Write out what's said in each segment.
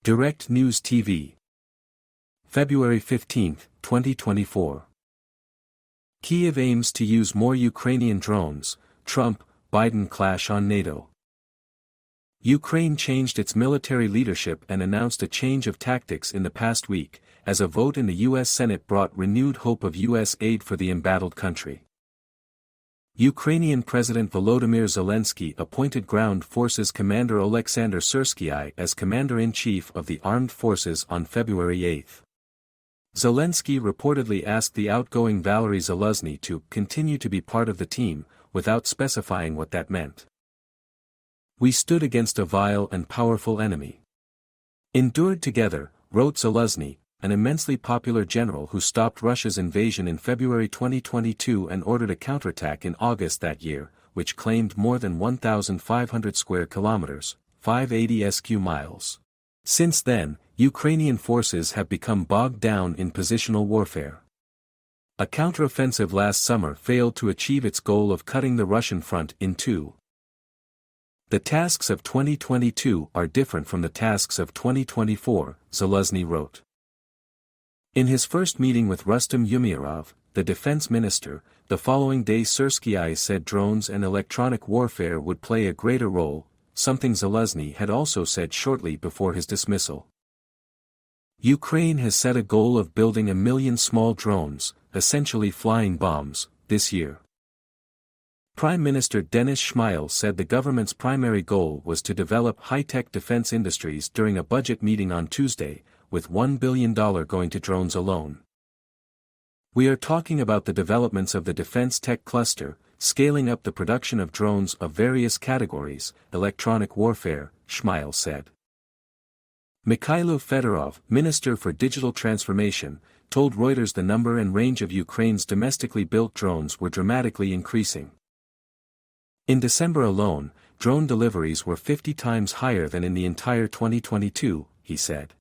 Direct News TV. February 15, 2024. Kyiv aims to use more Ukrainian drones, Trump, Biden clash on NATO. Ukraine changed its military leadership and announced a change of tactics in the past week, as a vote in the U.S. Senate brought renewed hope of U.S. aid for the embattled country. Ukrainian President Volodymyr Zelensky appointed Ground Forces Commander Oleksandr Syrskyi as Commander-in-Chief of the Armed Forces on February 8. Zelensky reportedly asked the outgoing Valery Zaluzny to continue to be part of the team, without specifying what that meant. "We stood against a vile and powerful enemy. Endured together," wrote Zaluzny, an immensely popular general who stopped Russia's invasion in February 2022 and ordered a counterattack in August that year, which claimed more than 1,500 square kilometers, 580 sq miles. Since then, Ukrainian forces have become bogged down in positional warfare. A counteroffensive last summer failed to achieve its goal of cutting the Russian front in two. "The tasks of 2022 are different from the tasks of 2024, Zaluzny wrote. In his first meeting with Rustem Umerov, the defense minister, the following day Syrskyi said drones and electronic warfare would play a greater role, something Zaluzny had also said shortly before his dismissal. Ukraine has set a goal of building 1 million small drones, essentially flying bombs, this year. Prime Minister Denis Shmyhal said the government's primary goal was to develop high-tech defense industries during a budget meeting on Tuesday, with $1 billion going to drones alone. "We are talking about the developments of the defense tech cluster, scaling up the production of drones of various categories, electronic warfare," Shmyhal said. Mikhailo Fedorov, Minister for Digital Transformation, told Reuters the number and range of Ukraine's domestically built drones were dramatically increasing. In December alone, drone deliveries were 50 times higher than in the entire 2022, he said.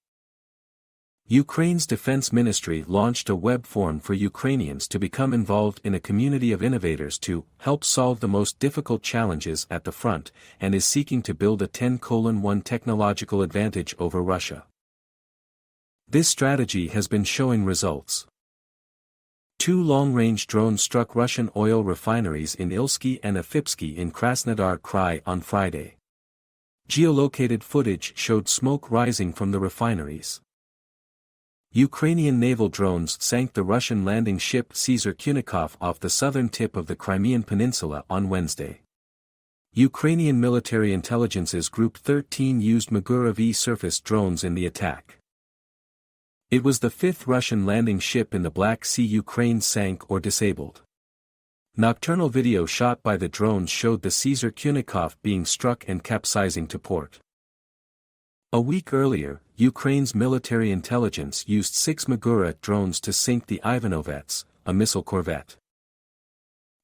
Ukraine's defense ministry launched a web forum for Ukrainians to become involved in a community of innovators to help solve the most difficult challenges at the front, and is seeking to build a 10:1 technological advantage over Russia. This strategy has been showing results. 2 long-range drones struck Russian oil refineries in Ilsky and Afipsky in Krasnodar Krai on Friday. Geolocated footage showed smoke rising from the refineries. Ukrainian naval drones sank the Russian landing ship Caesar Kunikov off the southern tip of the Crimean Peninsula on Wednesday. Ukrainian Military Intelligence's Group 13 used Magura V surface drones in the attack. It was the 5th Russian landing ship in the Black Sea Ukraine sank or disabled. Nocturnal video shot by the drones showed the Caesar Kunikov being struck and capsizing to port. A week earlier, Ukraine's military intelligence used 6 Magura drones to sink the Ivanovets, a missile corvette.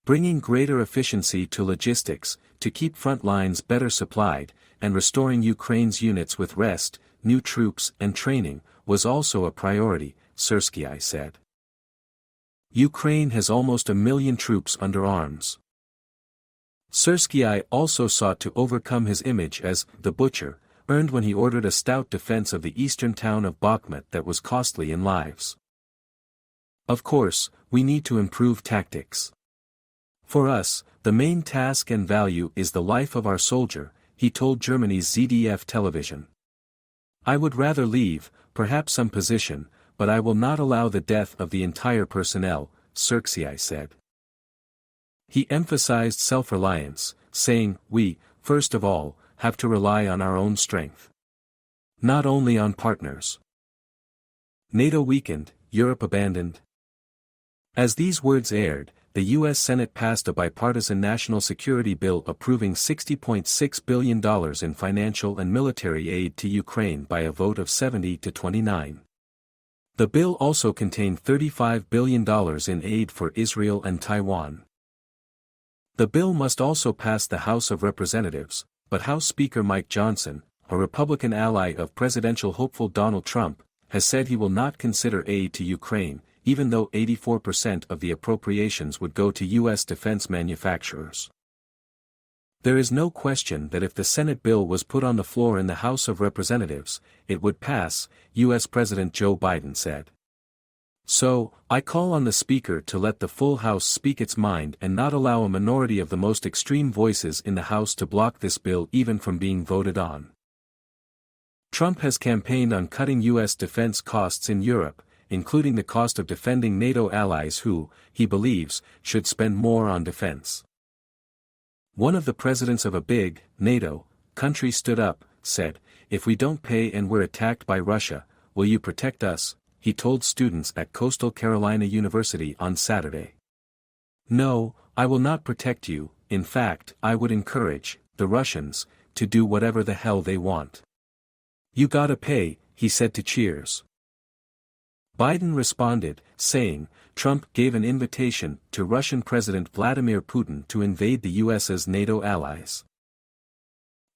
Bringing greater efficiency to logistics, to keep front lines better supplied, and restoring Ukraine's units with rest, new troops and training, was also a priority, Syrskyi said. Ukraine has almost 1 million troops under arms. Syrskyi also sought to overcome his image as the butcher, earned when he ordered a stout defense of the eastern town of Bakhmut that was costly in lives. "Of course, we need to improve tactics. For us, the main task and value is the life of our soldier," he told Germany's ZDF television. "I would rather leave, perhaps some position, but I will not allow the death of the entire personnel," Syrskyi said. He emphasized self-reliance, saying, "We, first of all, have to rely on our own strength. Not only on partners. NATO weakened, Europe abandoned." As these words aired, the U.S. Senate passed a bipartisan national security bill approving $60.6 billion in financial and military aid to Ukraine by a vote of 70 to 29. The bill also contained $35 billion in aid for Israel and Taiwan. The bill must also pass the House of Representatives, but House Speaker Mike Johnson, a Republican ally of presidential hopeful Donald Trump, has said he will not consider aid to Ukraine, even though 84% of the appropriations would go to U.S. defense manufacturers. There is no question that if the Senate bill was put on the floor in the House of Representatives, it would pass, U.S. President Joe Biden said. So, I call on the Speaker to let the full House speak its mind and not allow a minority of the most extreme voices in the House to block this bill even from being voted on. Trump has campaigned on cutting U.S. defense costs in Europe, including the cost of defending NATO allies who, he believes, should spend more on defense. One of the presidents of a big, NATO, country stood up, said, "If we don't pay and we're attacked by Russia, will you protect us?" he told students at Coastal Carolina University on Saturday. "No, I will not protect you. In fact, I would encourage the Russians to do whatever the hell they want. You gotta pay," he said to Cheers. Biden responded, saying, Trump gave an invitation to Russian President Vladimir Putin to invade the US's NATO allies.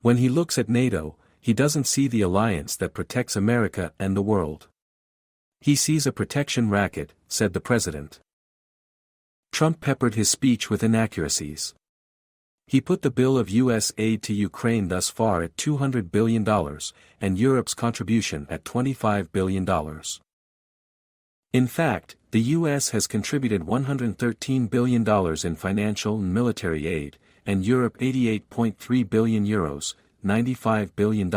When he looks at NATO, he doesn't see the alliance that protects America and the world. He sees a protection racket, said the president. Trump peppered his speech with inaccuracies. He put the bill of U.S. aid to Ukraine thus far at $200 billion, and Europe's contribution at $25 billion. In fact, the U.S. has contributed $113 billion in financial and military aid, and Europe €88.3 billion, $95 billion,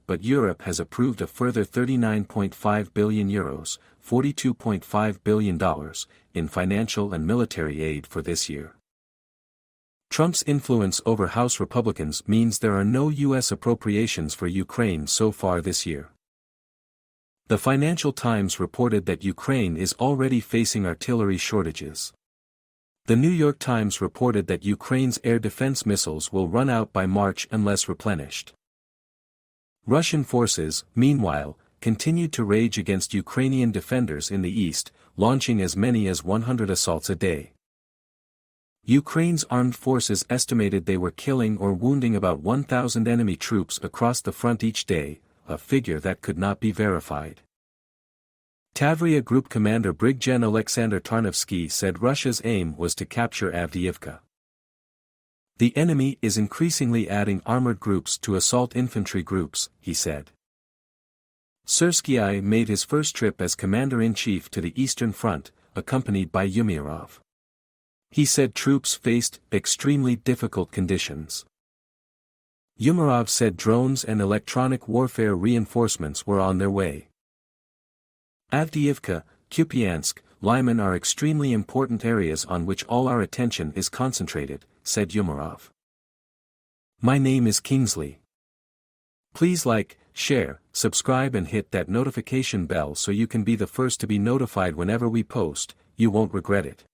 but Europe has approved a further €39.5 billion, $42.5 billion, in financial and military aid for this year. Trump's influence over House Republicans means there are no U.S. appropriations for Ukraine so far this year. The Financial Times reported that Ukraine is already facing artillery shortages. The New York Times reported that Ukraine's air defense missiles will run out by March unless replenished. Russian forces, meanwhile, continued to rage against Ukrainian defenders in the east, launching as many as 100 assaults a day. Ukraine's armed forces estimated they were killing or wounding about 1,000 enemy troops across the front each day, a figure that could not be verified. Tavria Group Commander Brig Gen Alexander Tarnovsky said Russia's aim was to capture Avdiivka. The enemy is increasingly adding armored groups to assault infantry groups, he said. Syrskyi made his first trip as commander-in-chief to the Eastern Front, accompanied by Umerov. He said troops faced extremely difficult conditions. Umerov said drones and electronic warfare reinforcements were on their way. Avdiivka, Kupiansk, Lyman are extremely important areas on which all our attention is concentrated, said Umerov. My name is Kingsley. Please like, share, subscribe and hit that notification bell so you can be the first to be notified whenever we post, you won't regret it.